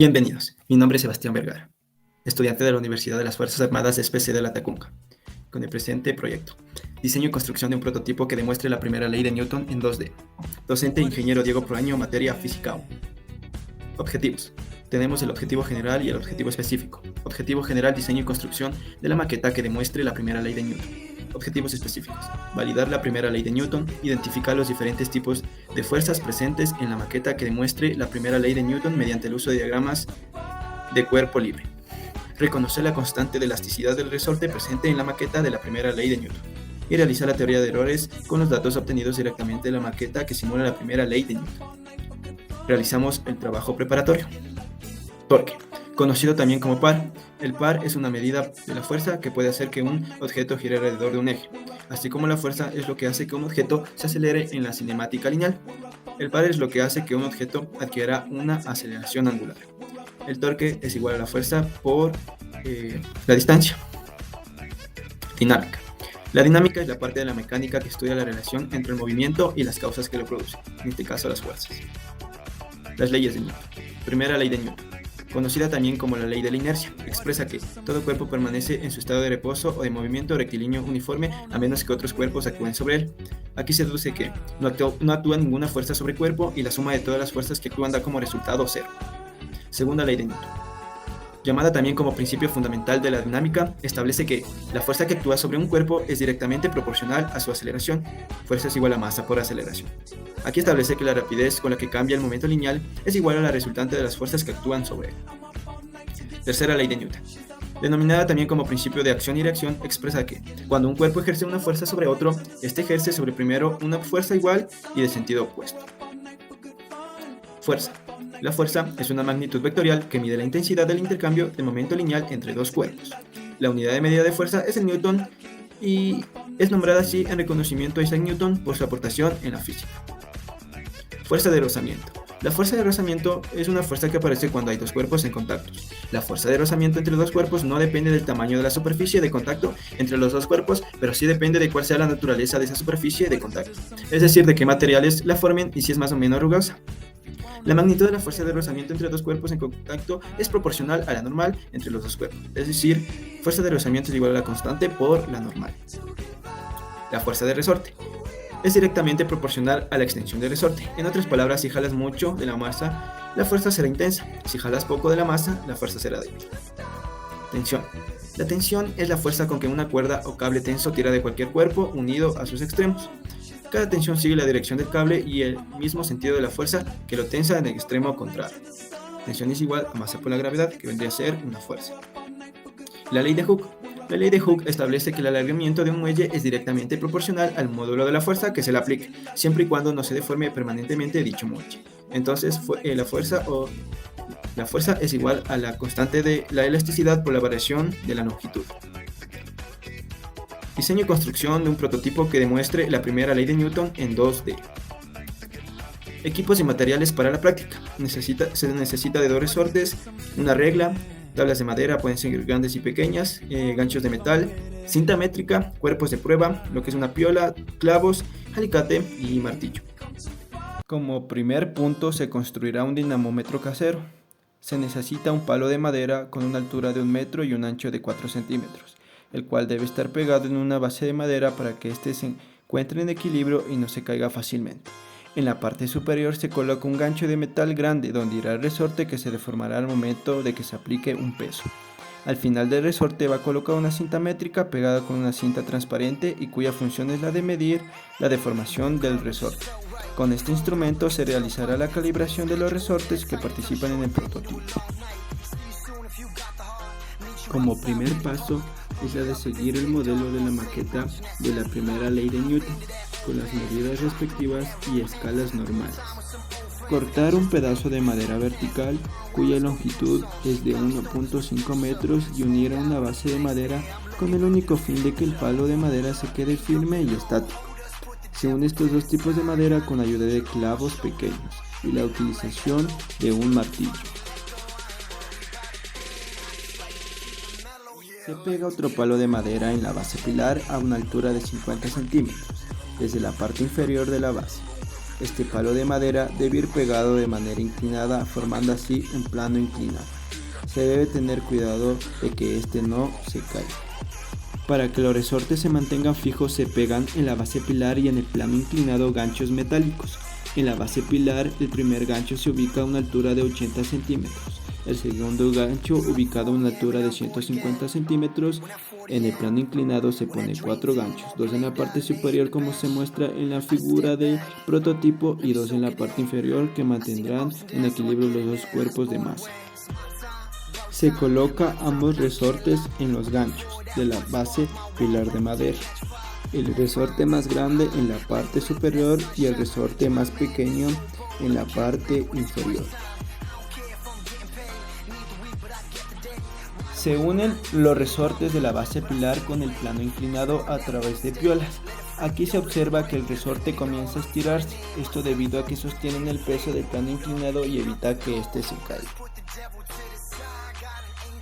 Bienvenidos, mi nombre es Sebastián Vergara, estudiante de la Universidad de las Fuerzas Armadas de SPC de la Tacunga, con el presente proyecto: diseño y construcción de un prototipo que demuestre la primera ley de Newton en 2D. Docente ingeniero Diego Proaño, materia Física 1. Objetivos. Tenemos el objetivo general y el objetivo específico. Objetivo general: diseño y construcción de la maqueta que demuestre la primera ley de Newton. Objetivos específicos: validar la primera ley de Newton, identificar los diferentes tipos de fuerzas presentes en la maqueta que demuestre la primera ley de Newton mediante el uso de diagramas de cuerpo libre, reconocer la constante de elasticidad del resorte presente en la maqueta de la primera ley de Newton, y realizar la teoría de errores con los datos obtenidos directamente de la maqueta que simula la primera ley de Newton. Realizamos el trabajo preparatorio. Torque, conocido también como par. El par es una medida de la fuerza que puede hacer que un objeto gire alrededor de un eje, así como la fuerza es lo que hace que un objeto se acelere en la cinemática lineal. El par es lo que hace que un objeto adquiera una aceleración angular. El torque es igual a la fuerza por la distancia. Dinámica. La dinámica es la parte de la mecánica que estudia la relación entre el movimiento y las causas que lo producen, en este caso las fuerzas. Las leyes de Newton. Primera ley de Newton, conocida también como la ley de la inercia, expresa que todo cuerpo permanece en su estado de reposo o de movimiento rectilíneo uniforme a menos que otros cuerpos actúen sobre él. Aquí se deduce que no actúa ninguna fuerza sobre cuerpo y la suma de todas las fuerzas que actúan da como resultado cero. Segunda ley de Newton, llamada también como principio fundamental de la dinámica, establece que la fuerza que actúa sobre un cuerpo es directamente proporcional a su aceleración. Fuerza es igual a masa por aceleración. Aquí establece que la rapidez con la que cambia el momento lineal es igual a la resultante de las fuerzas que actúan sobre él. Tercera ley de Newton, denominada también como principio de acción y reacción, expresa que cuando un cuerpo ejerce una fuerza sobre otro, este ejerce sobre primero una fuerza igual y de sentido opuesto. Fuerza. La fuerza es una magnitud vectorial que mide la intensidad del intercambio de momento lineal entre dos cuerpos. La unidad de medida de fuerza es el newton y es nombrada así en reconocimiento a Isaac Newton por su aportación en la física. Fuerza de rozamiento. La fuerza de rozamiento es una fuerza que aparece cuando hay dos cuerpos en contacto. La fuerza de rozamiento entre dos cuerpos no depende del tamaño de la superficie de contacto entre los dos cuerpos, pero sí depende de cuál sea la naturaleza de esa superficie de contacto, es decir, de qué materiales la formen y si es más o menos rugosa. La magnitud de la fuerza de rozamiento entre dos cuerpos en contacto es proporcional a la normal entre los dos cuerpos, es decir, fuerza de rozamiento es igual a la constante por la normal. La fuerza de resorte es directamente proporcional a la extensión del resorte. En otras palabras, si jalas mucho de la masa, la fuerza será intensa. Si jalas poco de la masa, la fuerza será débil. Tensión. La tensión es la fuerza con que una cuerda o cable tenso tira de cualquier cuerpo unido a sus extremos. Cada tensión sigue la dirección del cable y el mismo sentido de la fuerza que lo tensa en el extremo contrario. Tensión es igual a masa por la gravedad, que vendría a ser una fuerza. La ley de Hooke. La ley de Hooke establece que el alargamiento de un muelle es directamente proporcional al módulo de la fuerza que se le aplique, siempre y cuando no se deforme permanentemente dicho muelle. Entonces, la fuerza es igual a la constante de la elasticidad por la variación de la longitud. Diseño y construcción de un prototipo que demuestre la primera ley de Newton en 2D. Equipos y materiales para la práctica. Se necesita de dos resortes, una regla, tablas de madera, pueden ser grandes y pequeñas, ganchos de metal, cinta métrica, cuerpos de prueba, lo que es una piola, clavos, alicate y martillo. Como primer punto se construirá un dinamómetro casero. Se necesita un palo de madera con una altura de 1 metro y un ancho de 4 centímetros, el cual debe estar pegado en una base de madera para que éste se encuentre en equilibrio y no se caiga fácilmente. En la parte superior se coloca un gancho de metal grande donde irá el resorte que se deformará al momento de que se aplique un peso. Al final del resorte va colocada una cinta métrica pegada con una cinta transparente y cuya función es la de medir la deformación del resorte. Con este instrumento se realizará la calibración de los resortes que participan en el prototipo. Como primer paso es la de seguir el modelo de la maqueta de la primera ley de Newton, con las medidas respectivas y escalas normales. Cortar un pedazo de madera vertical cuya longitud es de 1.5 metros y unir a una base de madera con el único fin de que el palo de madera se quede firme y estático. Se unen estos dos tipos de madera con ayuda de clavos pequeños y la utilización de un martillo. Se pega otro palo de madera en la base pilar a una altura de 50 centímetros, desde la parte inferior de la base. Este palo de madera debe ir pegado de manera inclinada, formando así un plano inclinado. Se debe tener cuidado de que este no se caiga. Para que los resortes se mantengan fijos, se pegan en la base pilar y en el plano inclinado ganchos metálicos. En la base pilar, el primer gancho se ubica a una altura de 80 centímetros. El segundo gancho ubicado a una altura de 150 centímetros. En el plano inclinado se ponen 4 ganchos, 2 en la parte superior como se muestra en la figura del prototipo y 2 en la parte inferior que mantendrán en equilibrio los dos cuerpos de masa. Se coloca ambos resortes en los ganchos de la base pilar de madera. El resorte más grande en la parte superior y el resorte más pequeño en la parte inferior. Se unen los resortes de la base pilar con el plano inclinado a través de piolas. Aquí se observa que el resorte comienza a estirarse, esto debido a que sostienen el peso del plano inclinado y evita que éste se caiga.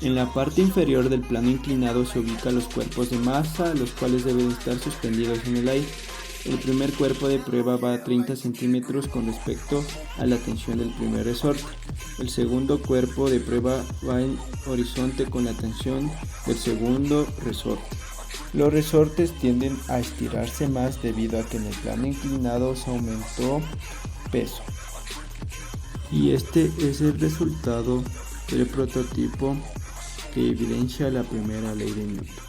En la parte inferior del plano inclinado se ubican los cuerpos de masa, los cuales deben estar suspendidos en el aire. El primer cuerpo de prueba va a 30 centímetros con respecto a la tensión del primer resorte. El segundo cuerpo de prueba va en horizonte con la tensión del segundo resorte. Los resortes tienden a estirarse más debido a que en el plano inclinado se aumentó peso. Y este es el resultado del prototipo que evidencia la primera ley de Newton.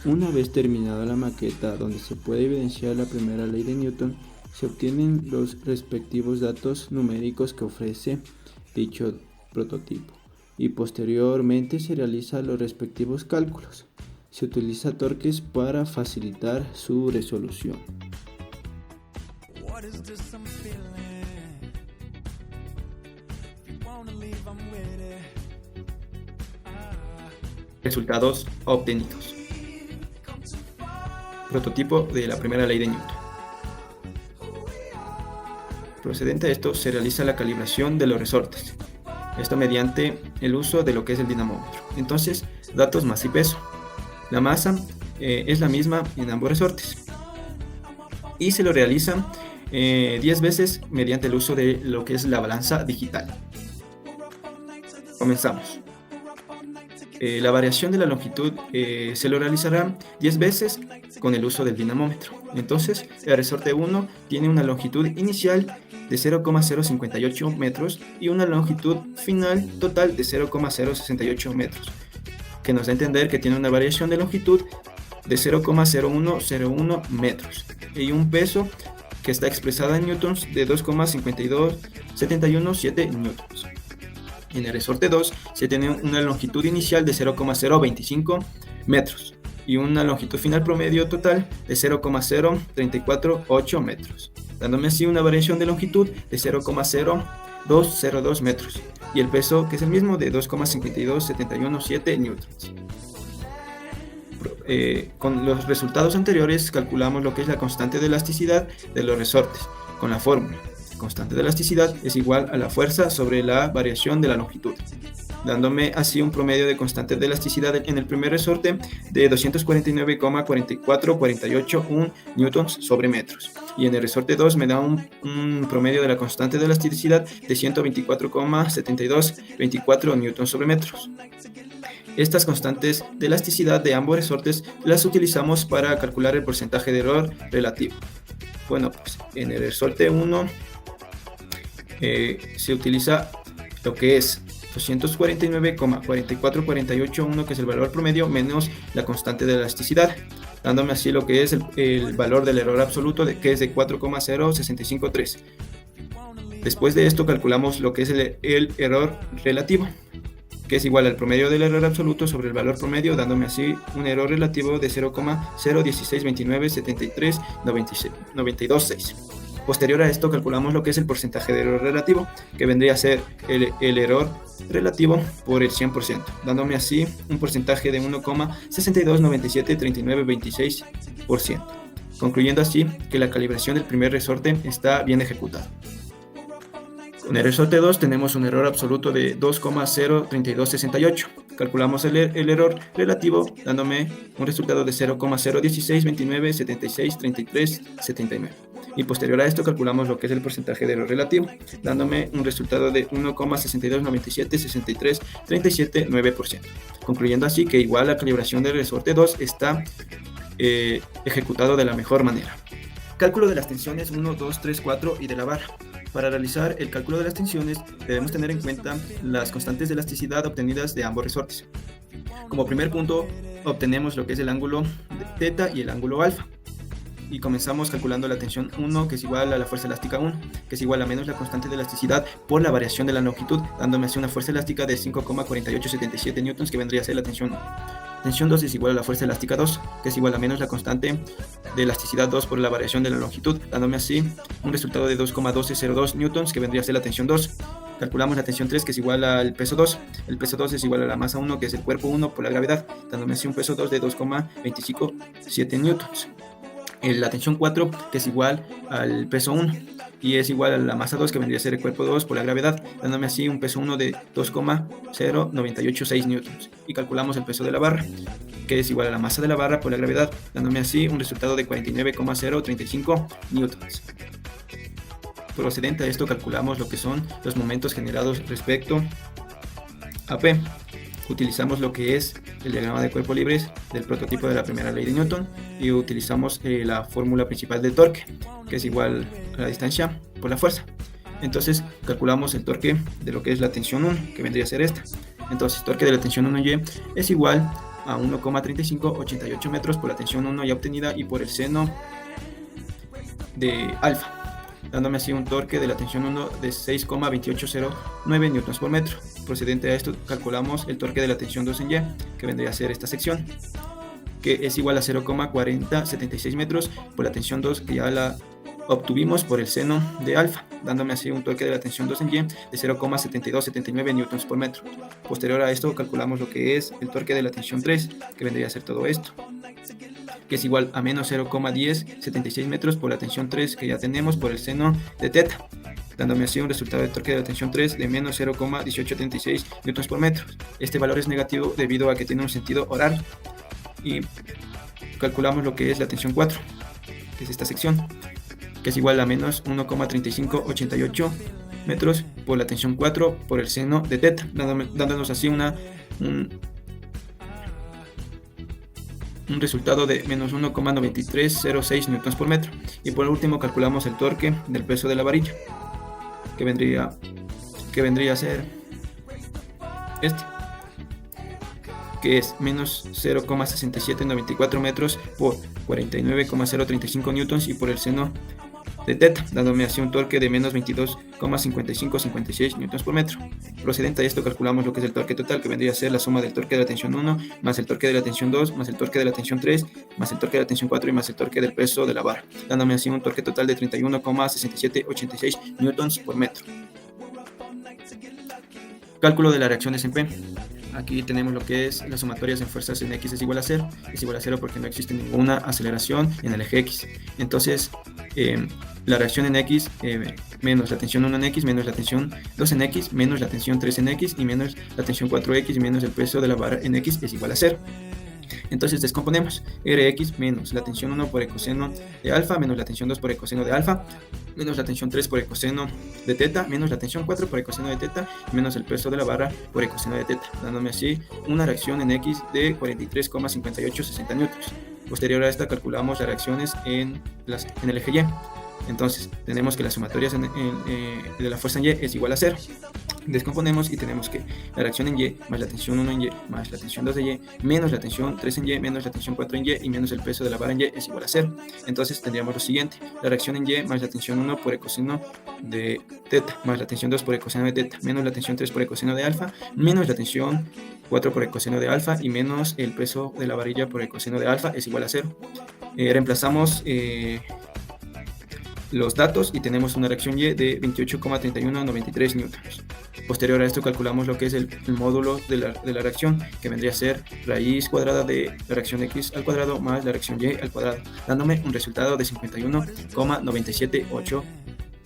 Una vez terminada la maqueta donde se puede evidenciar la primera ley de Newton, se obtienen los respectivos datos numéricos que ofrece dicho prototipo y posteriormente se realizan los respectivos cálculos. Se utiliza torques para facilitar su resolución. Resultados obtenidos. Prototipo de la primera ley de Newton. Procedente a esto se realiza la calibración de los resortes. Esto mediante el uso de lo que es el dinamómetro. Entonces, datos masa y peso. La masa es la misma en ambos resortes. Y se lo realiza 10 veces mediante el uso de lo que es la balanza digital. Comenzamos. La variación de la longitud se lo realizará 10 veces con el uso del dinamómetro. Entonces, el resorte 1 tiene una longitud inicial de 0,058 metros y una longitud final total de 0,068 metros, que nos da a entender que tiene una variación de longitud de 0,0101 metros y un peso que está expresada en newtons de 2,52717 newtons. En el resorte 2 se tiene una longitud inicial de 0,025 metros y una longitud final promedio total de 0,0348 metros, dándome así una variación de longitud de 0,0202 metros y el peso, que es el mismo, de 2,52717 newtons. Con los resultados anteriores calculamos lo que es la constante de elasticidad de los resortes con la fórmula. Constante de elasticidad es igual a la fuerza sobre la variación de la longitud, dándome así un promedio de constante de elasticidad en el primer resorte de 249,4448 newtons sobre metros, y en el resorte 2 me da un promedio de la constante de elasticidad de 124,7224 newtons sobre metros. Estas constantes de elasticidad de ambos resortes las utilizamos para calcular el porcentaje de error relativo. Bueno, pues en el resorte 1 se utiliza lo que es 249,44481, que es el valor promedio, menos la constante de elasticidad, dándome así lo que es el valor del error absoluto, que es de 4,0653. Después de esto calculamos lo que es el error relativo, que es igual al promedio del error absoluto sobre el valor promedio, dándome así un error relativo de 0,016297392,6. Posterior a esto calculamos lo que es el porcentaje de error relativo, que vendría a ser el error relativo por el 100%, dándome así un porcentaje de 1,62973926%, concluyendo así que la calibración del primer resorte está bien ejecutada. Con el resorte 2 tenemos un error absoluto de 2,03268. Calculamos el error relativo dándome un resultado de 0,01629763379. Y posterior a esto calculamos lo que es el porcentaje de error relativo, dándome un resultado de 1,62976337,9%, concluyendo así que igual la calibración del resorte 2 está ejecutado de la mejor manera. Cálculo de las tensiones 1, 2, 3, 4 y de la barra. Para realizar el cálculo de las tensiones debemos tener en cuenta las constantes de elasticidad obtenidas de ambos resortes. Como primer punto obtenemos lo que es el ángulo θ y el ángulo alfa. Y comenzamos calculando la tensión 1, que es igual a la fuerza elástica 1, que es igual a menos la constante de elasticidad por la variación de la longitud, dándome así una fuerza elástica de 5,4877 newtons, que vendría a ser la tensión 1. Tensión 2 es igual a la fuerza elástica 2, que es igual a menos la constante de elasticidad 2 por la variación de la longitud, dándome así un resultado de 2,1202 newtons, que vendría a ser la tensión 2. Calculamos la tensión 3, que es igual al peso 2. El peso 2 es igual a la masa 1, que es el cuerpo 1 por la gravedad, dándome así un peso 2 de 2,257 newtons. La tensión 4, que es igual al peso 1, y es igual a la masa 2, que vendría a ser el cuerpo 2 por la gravedad, dándome así un peso 1 de 2,0986 newtons. Y calculamos el peso de la barra, que es igual a la masa de la barra por la gravedad, dándome así un resultado de 49,035 newtons. Procedente a esto calculamos lo que son los momentos generados respecto a P. Utilizamos lo que es el diagrama de cuerpos libres del prototipo de la primera ley de Newton y utilizamos la fórmula principal del torque, que es igual a la distancia por la fuerza. Entonces calculamos el torque de lo que es la tensión 1, que vendría a ser esta. Entonces el torque de la tensión 1Y es igual a 1,3588 metros por la tensión 1 ya obtenida y por el seno de alfa, dándome así un torque de la tensión 1 de 6,2809 newtons por metro. Procedente a esto calculamos el torque de la tensión 2 en Y, que vendría a ser esta sección, que es igual a 0,4076 metros por la tensión 2, que ya la obtuvimos por el seno de alfa, dándome así un torque de la tensión 2 en Y de 0,7279 newtons por metro. Posterior a esto calculamos lo que es el torque de la tensión 3, que vendría a ser todo esto, que es igual a menos 0,1076 metros por la tensión 3, que ya tenemos por el seno de θ, dándome así un resultado de torque de la tensión 3 de menos 0,1836 newtons por metro. Este valor es negativo debido a que tiene un sentido horario. Y calculamos lo que es la tensión 4, que es esta sección, que es igual a menos 1,3588 metros por la tensión 4 por el seno de θ, dándonos así un resultado de menos 1,9306 newtons por metro. Y por último calculamos el torque del peso de la varilla, que vendría a ser este, que es menos 0,6794 metros por 49,035 newtons y por el seno de θ, dándome así un torque de menos 22,5556 newtons por metro. Procedente a esto calculamos lo que es el torque total, que vendría a ser la suma del torque de la tensión 1 más el torque de la tensión 2 más el torque de la tensión 3 más el torque de la tensión 4 y más el torque del peso de la barra, dándome así un torque total de 31,6786 newtons por metro. Cálculo de las reacciones en P. Aquí tenemos lo que es las sumatorias en fuerzas en X es igual a 0. Es igual a 0 porque no existe ninguna aceleración en el eje X. Entonces, la reacción en X menos la tensión 1 en X, menos la tensión 2 en X, menos la tensión 3 en X y menos la tensión 4X menos el peso de la barra en X es igual a 0. Entonces descomponemos Rx menos la tensión 1 por ecoseno de alfa menos la tensión 2 por ecoseno de alfa menos la tensión 3 por ecoseno de θ menos la tensión 4 por ecoseno de θ menos el peso de la barra por ecoseno de θ, dándome así una reacción en X de 43,5860 newtons. Posterior a esta calculamos las reacciones en el eje Y. Entonces tenemos que las sumatorias de la fuerza en Y es igual a 0. Descomponemos y tenemos que la reacción en Y más la tensión 1 en Y más la tensión 2 de Y menos la tensión 3 en Y menos la tensión 4 en Y y menos el peso de la barra en Y es igual a 0. Entonces tendríamos lo siguiente: la reacción en Y más la tensión 1 por ecoseno de θ más la tensión 2 por ecoseno de θ menos la tensión 3 por ecoseno de alfa menos la tensión 4 por ecoseno de alfa y menos el peso de la varilla por ecoseno de alfa es igual a 0. Reemplazamos los datos y tenemos una reacción Y de 28,3193 newtons. Posterior a esto calculamos lo que es el módulo de la reacción, que vendría a ser raíz cuadrada de la reacción X al cuadrado más la reacción Y al cuadrado, dándome un resultado de 51,978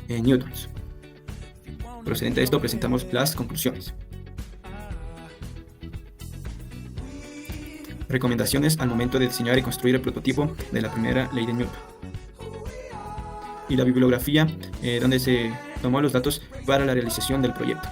newtons. Procedente a esto presentamos las conclusiones. Recomendaciones al momento de diseñar y construir el prototipo de la primera ley de Newton. y la bibliografía donde se tomó los datos para la realización del proyecto.